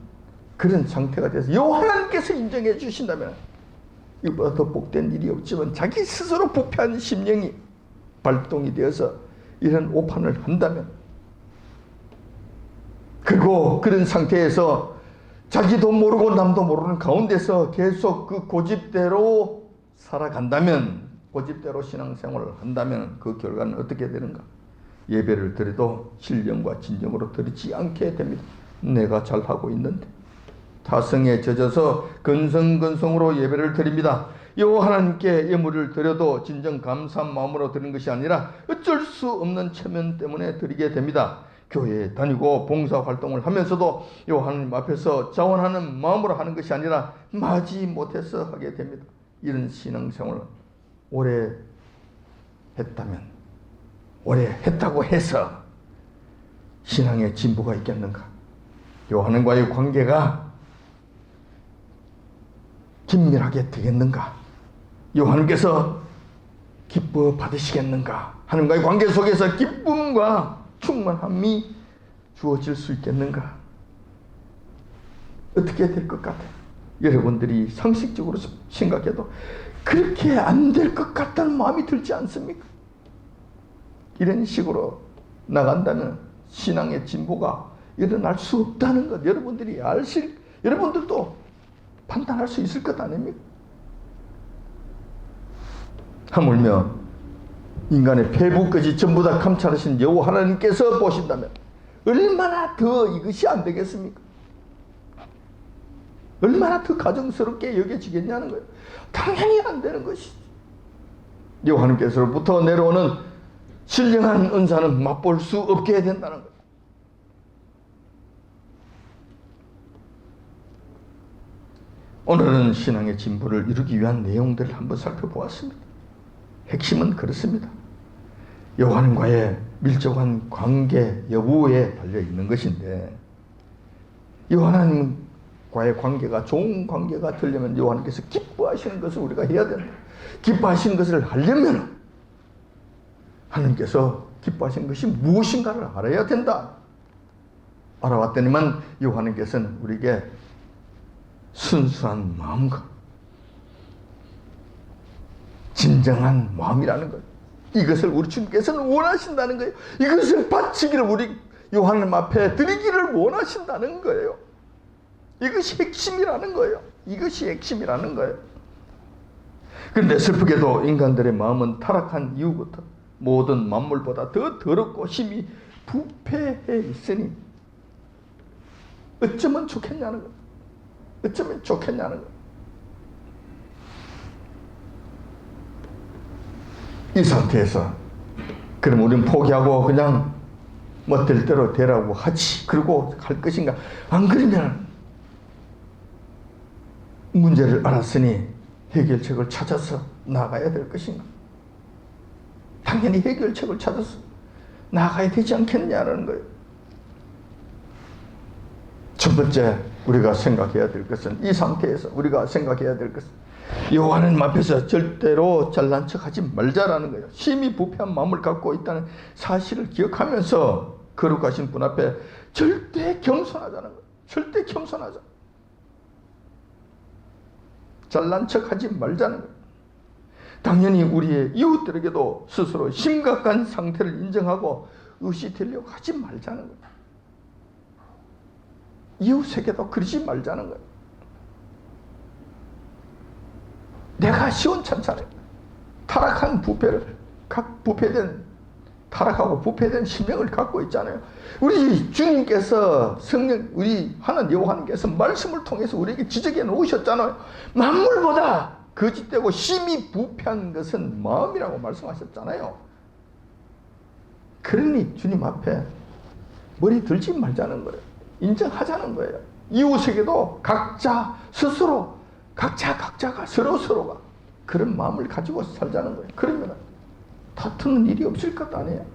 그런 상태가 돼서 여호와 하나님께서 인정해 주신다면 이보다 더 복된 일이 없지만 자기 스스로 부패한 심령이 발동이 되어서 이런 오판을 한다면 그리고 그런 상태에서 자기도 모르고 남도 모르는 가운데서 계속 그 고집대로 살아간다면 고집대로 신앙생활을 한다면 그 결과는 어떻게 되는가? 예배를 드려도 신령과 진정으로 드리지 않게 됩니다. 내가 잘하고 있는데 타성에 젖어서 근성근성으로 예배를 드립니다. 여호와 하나님께 예물을 드려도 진정 감사한 마음으로 드리는 것이 아니라 어쩔 수 없는 체면 때문에 드리게 됩니다. 교회에 다니고 봉사활동을 하면서도 여호와 하나님 앞에서 자원하는 마음으로 하는 것이 아니라 마지 못해서 하게 됩니다. 이런 신앙생활을 오래 했다면 오래 했다고 해서 신앙의 진보가 있겠는가? 여호와 하나님과의 관계가 긴밀하게 되겠는가? 여호와 하나님께서 기뻐 받으시겠는가? 하나님과의 관계 속에서 기쁨과 충만함이 주어질 수 있겠는가? 어떻게 될 것 같아요? 여러분들이 상식적으로 생각해도 그렇게 안 될 것 같다는 마음이 들지 않습니까? 이런 식으로 나간다면 신앙의 진보가 일어날 수 없다는 것 여러분들이 여러분들도 판단할 수 있을 것 아닙니까? 하물며 인간의 폐부까지 전부 다 감찰하신 여호와 하나님께서 보신다면 얼마나 더 이것이 안 되겠습니까? 얼마나 더 가정스럽게 여겨지겠냐는 거예요. 당연히 안 되는 것이죠. 여호와 하나님께서로부터 내려오는 신령한 은사는 맛볼 수 없게 된다는 거예요. 오늘은 신앙의 진보를 이루기 위한 내용들을 한번 살펴보았습니다. 핵심은 그렇습니다. 여호와 하나님과의 밀접한 관계 여부에 달려있는 것인데 여호와 하나님과의 관계가 좋은 관계가 되려면 여호와 하나님께서 기뻐하시는 것을 우리가 해야 된다. 기뻐하시는 것을 하려면 하나님께서 기뻐하시는 것이 무엇인가를 알아야 된다. 알아왔더니만 여호와 하나님께서는 우리에게 순수한 마음과 진정한 마음이라는 거예요. 이것을 우리 주님께서는 원하신다는 거예요. 이것을 바치기를 우리 요한님 앞에 드리기를 원하신다는 거예요. 이것이 핵심이라는 거예요. 이것이 핵심이라는 거예요. 그런데 슬프게도 인간들의 마음은 타락한 이후부터 모든 만물보다 더 더럽고 심히 부패해 있으니 어쩌면 좋겠냐는 거예요. 어쩌면 좋겠냐는 거예요. 이 상태에서 그럼 우리는 포기하고 그냥 뭐 될 대로 되라고 하지 그러고 갈 것인가? 안 그러면 문제를 알았으니 해결책을 찾아서 나가야 될 것인가? 당연히 해결책을 찾아서 나가야 되지 않겠냐는 거예요. 첫 번째 우리가 생각해야 될 것은, 이 상태에서 우리가 생각해야 될 것은 여호와는 앞에서 절대로 잘난 척하지 말자라는 거예요. 심히 부패한 마음을 갖고 있다는 사실을 기억하면서 거룩하신 분 앞에 절대 겸손하자는 거예요. 절대 겸손하자. 잘난 척하지 말자는 거예요. 당연히 우리의 이웃들에게도 스스로 심각한 상태를 인정하고 의식되려고 하지 말자는 거예요. 이웃에게도 그러지 말자는 거예요. 내가 시원찮잖아요. 타락한 타락하고 부패된 심령을 갖고 있잖아요. 우리 주님께서 우리 하나님 여호와님께서 말씀을 통해서 우리에게 지적해 놓으셨잖아요. 만물보다 거짓되고 심히 부패한 것은 마음이라고 말씀하셨잖아요. 그러니 주님 앞에 머리 들지 말자는 거예요. 인정하자는 거예요. 이웃에게도 각자 스스로 각자가 서로가 그런 마음을 가지고 살자는 거예요. 그러면 다투는 일이 없을 것 아니에요.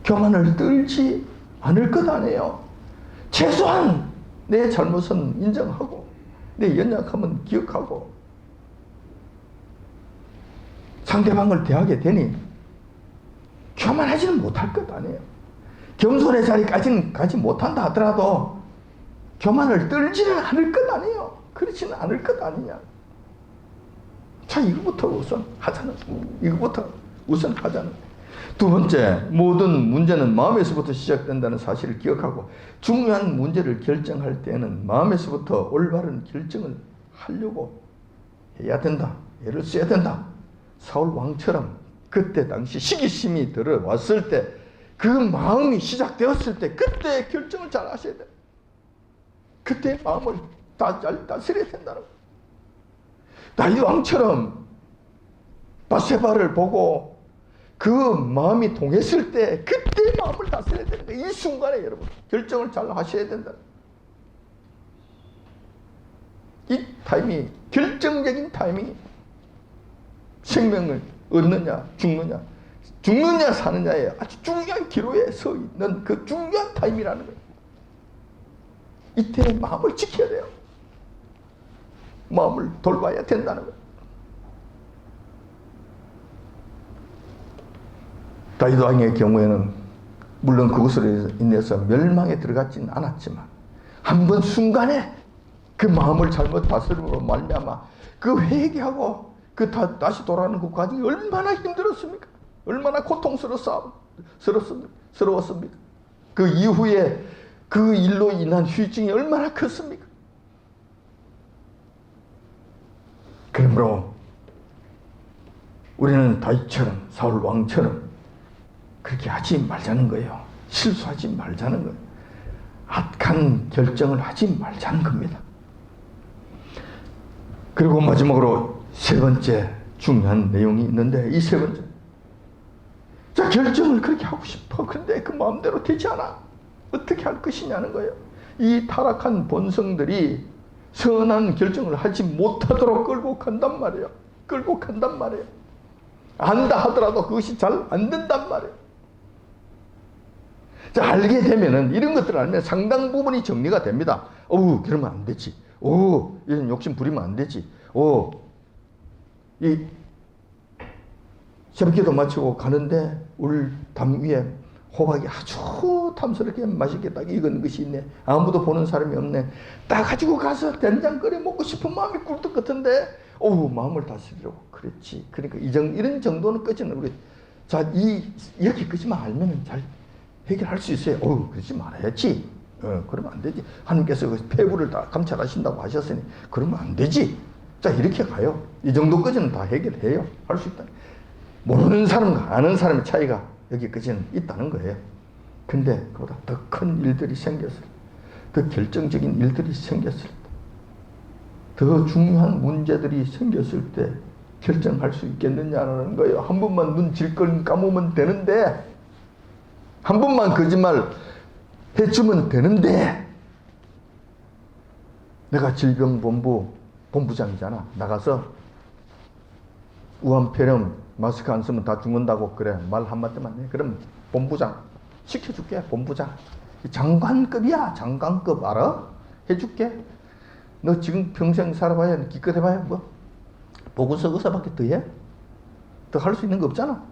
교만을 떨지 않을 것 아니에요. 최소한 내 잘못은 인정하고 내 연약함은 기억하고 상대방을 대하게 되니 교만하지는 못할 것 아니에요. 겸손의 자리까지는 가지 못한다 하더라도 교만을 떨지는 않을 것 아니에요. 그렇지는 않을 것 아니냐. 자, 이거부터 우선 하자는 거예요. 두 번째, 모든 문제는 마음에서부터 시작된다는 사실을 기억하고 중요한 문제를 결정할 때는 마음에서부터 올바른 결정을 하려고 해야 된다. 애를 써야 된다. 사울 왕처럼 그때 당시 시기심이 들어왔을 때, 그 마음이 시작되었을 때 그때 결정을 잘 하셔야 돼요. 그때 마음을 잘 다스려야 된다는 거예요. 다윗 왕처럼 바세바를 보고 그 마음이 동했을 때 그때 마음을 다스려야 되는 거예요. 이 순간에 여러분 결정을 잘 하셔야 된다. 이 타이밍이 결정적인 타이밍이 생명을 얻느냐 죽느냐 사느냐의 아주 중요한 기로에 서 있는 그 중요한 타임이라는 거예요. 이때 마음을 지켜야 돼요. 마음을 돌봐야 된다는 거예요. 다윗 왕의 경우에는 물론 그것으로 인해서 멸망에 들어갔지는 않았지만 한 번 순간에 그 마음을 잘못 다스림으로 말미암아 그 회개하고 그 다시 돌아가는 그 과정이 얼마나 힘들었습니까? 얼마나 고통스러웠습니까? 그 이후에 그 일로 인한 후유증이 얼마나 컸습니까? 그러므로 우리는 다윗처럼 사울 왕처럼 그렇게 하지 말자는 거예요. 실수하지 말자는 거예요. 악한 결정을 하지 말자는 겁니다. 그리고 마지막으로 세 번째 중요한 내용이 있는데, 이 세 번째, 자, 결정을 그렇게 하고 싶어. 근데 그 마음대로 되지 않아. 어떻게 할 것이냐는 거예요. 이 타락한 본성들이 선한 결정을 하지 못하도록 끌고 간단 말이에요. 안다 하더라도 그것이 잘 안 된단 말이에요. 자, 알게 되면은, 이런 것들을 알면 상당 부분이 정리가 됩니다. 그러면 안 되지. 이런 욕심 부리면 안 되지. 이 새벽기도 마치고 가는데 담 위에 호박이 아주 탐스럽게 맛있게 딱 익은 것이 있네. 아무도 보는 사람이 없네. 딱 가지고 가서 된장 끓여 먹고 싶은 마음이 꿀떡 같은데 오, 마음을 다스리려고. 그렇지. 그러니까 이런 정도는 끄지는 우리. 자, 여기까지만 알면은 잘 해결할 수 있어요. 그러지 말아야지. 그러면 안 되지. 하나님께서 그 폐부를 다 감찰하신다고 하셨으니 그러면 안 되지. 자, 이렇게 가요. 이 정도까지는 다 해결해요. 할 수 있다. 모르는 사람과 아는 사람의 차이가 여기까지는 있다는 거예요. 근데 그보다 더 큰 일들이 생겼을 때, 더 결정적인 일들이 생겼을 때, 더 중요한 문제들이 생겼을 때 결정할 수 있겠느냐는 거예요. 한 번만 눈 질끈 감으면 되는데, 한 번만 거짓말 해주면 되는데, 내가 질병본부 본부장이잖아. 나가서 우한폐렴 마스크 안 쓰면 다 죽는다고 그래. 말 한마디만 해. 그럼 본부장 시켜줄게. 본부장. 장관급이야. 장관급 알아? 해줄게. 너 지금 평생 살아봐야 기껏 해봐야 뭐 보고서 의사밖에 더 해? 더 할 수 있는 거 없잖아.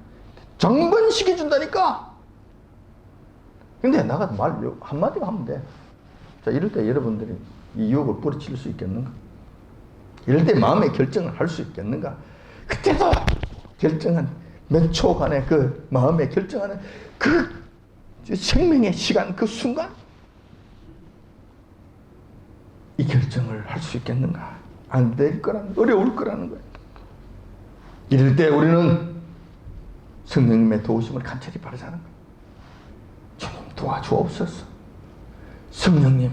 장관 시켜준다니까. 근데 나가 말 한마디만 하면 돼. 자, 이럴 때 여러분들이 이 유혹을 뿌리칠 수 있겠는가? 이럴 때 마음의 결정을 할 수 있겠는가? 그때도 결정한 몇 초간의 그 마음의 결정하는 그 생명의 시간, 그 순간 이 결정을 할 수 있겠는가? 안 될 거라는, 어려울 거라는 거예요. 이럴 때 우리는 성령님의 도우심을 간절히 바라자는 거예요. 주님 도와주옵소서. 성령님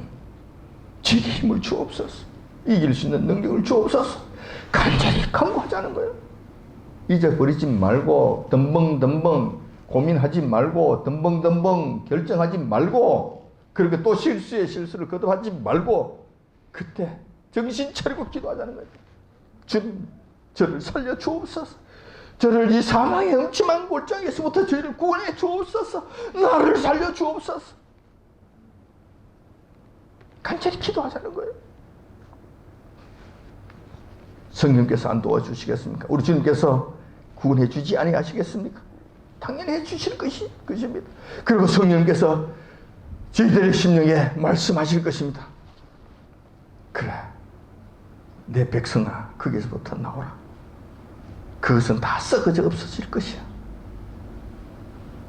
제게 힘을 주옵소서. 이길 수 있는 능력을 주옵소서. 간절히 간구하자는 거예요. 잊어버리지 말고 덤벙덤벙 고민하지 말고 덤벙덤벙 결정하지 말고 그렇게 또 실수에 실수를 거듭하지 말고 그때 정신 차리고 기도하자는 거예요. 주님 저를 살려 주옵소서. 저를 이 사망의 음침한 골짜기에서부터 저희를 구원해 주옵소서. 나를 살려 주옵소서. 간절히 기도하자는 거예요. 성령께서 안 도와주시겠습니까? 우리 주님께서 구원해 주지 아니하시겠습니까? 당연히 해 주실 것입니다. 그리고 성령께서 저희들의 심령에 말씀하실 것입니다. 그래, 내 백성아 거기서부터 나오라. 그것은 다 썩어져 없어질 것이야.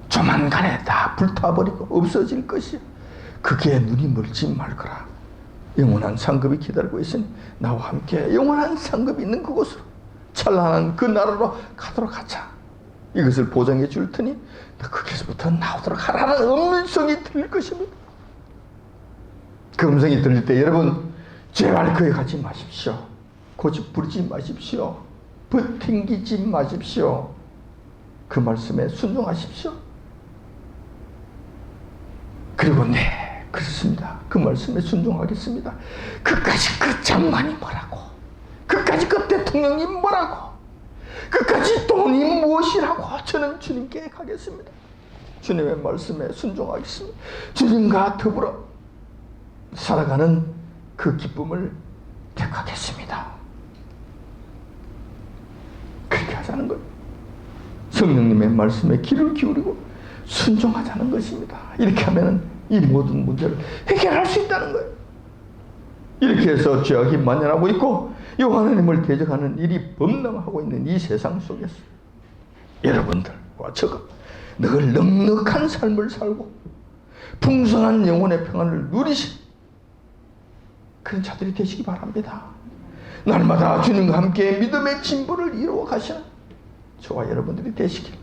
조만간에 다 불타버리고 없어질 것이야. 거기에 눈이 멀지 말거라. 영원한 상급이 기다리고 있으니 나와 함께 영원한 상급이 있는 그곳으로 찬란한 그 나라로 가도록 하자. 이것을 보장해 줄 테니 거기서부터 나오도록 하라는 음성이 들릴 것입니다. 그 음성이 들릴 때 여러분 제발 거기 가지 마십시오. 고집 부리지 마십시오. 버팅기지 마십시오. 그 말씀에 순종하십시오. 그리고 네, 그렇습니다. 그 말씀에 순종하겠습니다. 그까지 그 장관이 뭐라고, 그까지 그 대통령이 뭐라고, 그까지 돈이 무엇이라고 저는 주님께 가겠습니다. 주님의 말씀에 순종하겠습니다. 주님과 더불어 살아가는 그 기쁨을 택하겠습니다. 그렇게 하자는 거예요. 성령님의 말씀에 귀를 기울이고 순종하자는 것입니다. 이렇게 하면 이 모든 문제를 해결할 수 있다는 거예요. 이렇게 해서 죄악이 만연하고 있고 여호와 하나님을 대적하는 일이 범람하고 있는 이 세상 속에서 여러분들과 저가 늘 넉넉한 삶을 살고 풍성한 영혼의 평안을 누리신 그런 자들이 되시기 바랍니다. 날마다 주님과 함께 믿음의 진보를 이루어 가시는 저와 여러분들이 되시길